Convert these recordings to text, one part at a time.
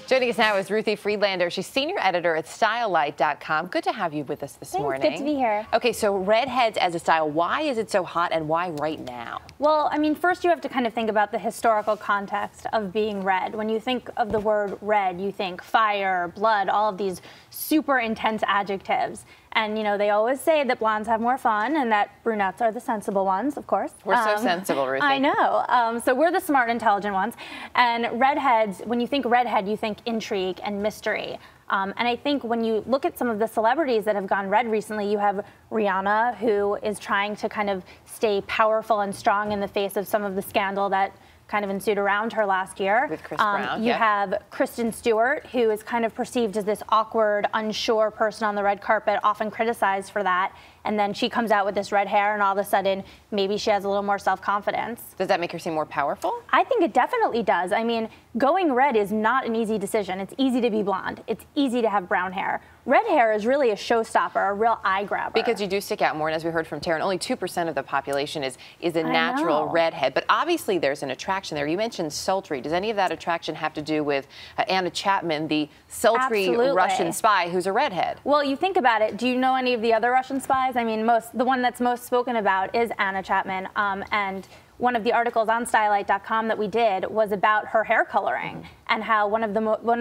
Joining us now is Ruthie Friedlander. She's senior editor at StyleLite.com. Good to have you with us this morning. Good to be here. Okay, so redheads as a style, why is it so hot and why right now? Well, I mean, first you have to kind of think about the historical context of being red. When you think of the word red, you think fire, blood, all of these super intense adjectives. And, you know, they always say that blondes have more fun and that brunettes are the sensible ones, of course. We're so sensible, Ruthie. I know. So we're the smart, intelligent ones. And redheads, when you think redhead, you think intrigue and mystery. And I think when you look at some of the celebrities that have gone red recently, you have Rihanna, who is trying to kind of stay powerful and strong in the face of some of the scandal that kind of ensued around her last year. With Chris Brown. You have Kristen Stewart, who is kind of perceived as this awkward, unsure person on the red carpet, often criticized for that. And then she comes out with this red hair, and all of a sudden, maybe she has a little more self-confidence. Does that make her seem more powerful? I think it definitely does. I mean, going red is not an easy decision. It's easy to be blonde. It's easy to have brown hair. Red hair is really a showstopper, a real eye grabber. Because you do stick out more, and as we heard from Taryn, only 2% of the population is a natural redhead. But obviously there's an attraction there. You mentioned sultry. Does any of that attraction have to do with Anna Chapman, the sultry Russian spy who's a redhead? Well, you think about it. Do you know any of the other Russian spies? I mean, the one that's most spoken about is Anna Chapman. And one of the articles on StyleLite.com that we did was about her hair coloring and how one of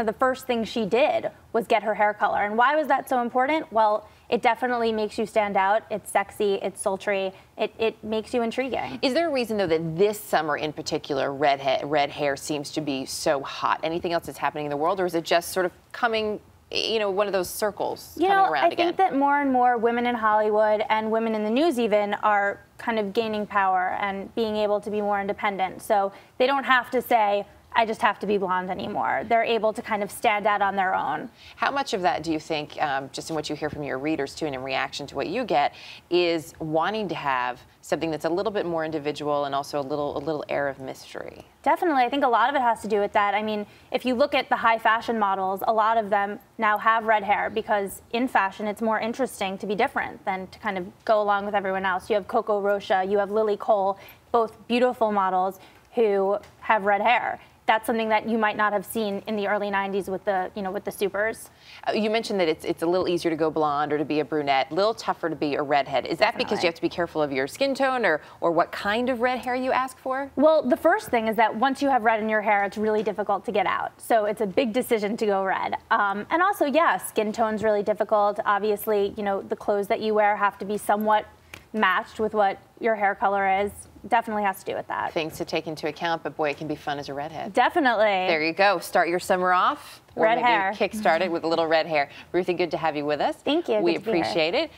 the first things she did was get her hair color. And why was that so important? Well, it definitely makes you stand out. It's sexy. It's sultry. It makes you intriguing. Is there a reason, though, that this summer in particular, red hair seems to be so hot? Anything else that's happening in the world, or is it just sort of coming, you know, one of those circles coming around again? I think that more and more women in Hollywood and women in the news even are kind of gaining power and being able to be more independent. So they don't have to say, I just have to be blonde anymore. They're able to kind of stand out on their own. How much of that do you think, just in what you hear from your readers too, and in reaction to what you get, is wanting to have something that's a little bit more individual and also a little air of mystery? Definitely. I think a lot of it has to do with that. I mean, if you look at the high fashion models, a lot of them now have red hair because in fashion it's more interesting to be different than to kind of go along with everyone else. You have Coco Rocha, you have Lily Cole, both beautiful models who have red hair. That's something that you might not have seen in the early 90s with the supers. You mentioned that it's a little easier to go blonde or to be a brunette, a little tougher to be a redhead. Is that because you have to be careful of your skin tone or what kind of red hair you ask for? Well, the first thing is that once you have red in your hair, it's really difficult to get out. So it's a big decision to go red. And also, yeah, skin tone's really difficult. Obviously, you know, the clothes that you wear have to be somewhat matched with what your hair color is. Definitely has to do with that. Things to take into account, but boy, it can be fun as a redhead. Definitely. There you go. Start your summer off. Red hair. Kick-start it with a little red hair. Ruthie, good to have you with us. Thank you. We appreciate it.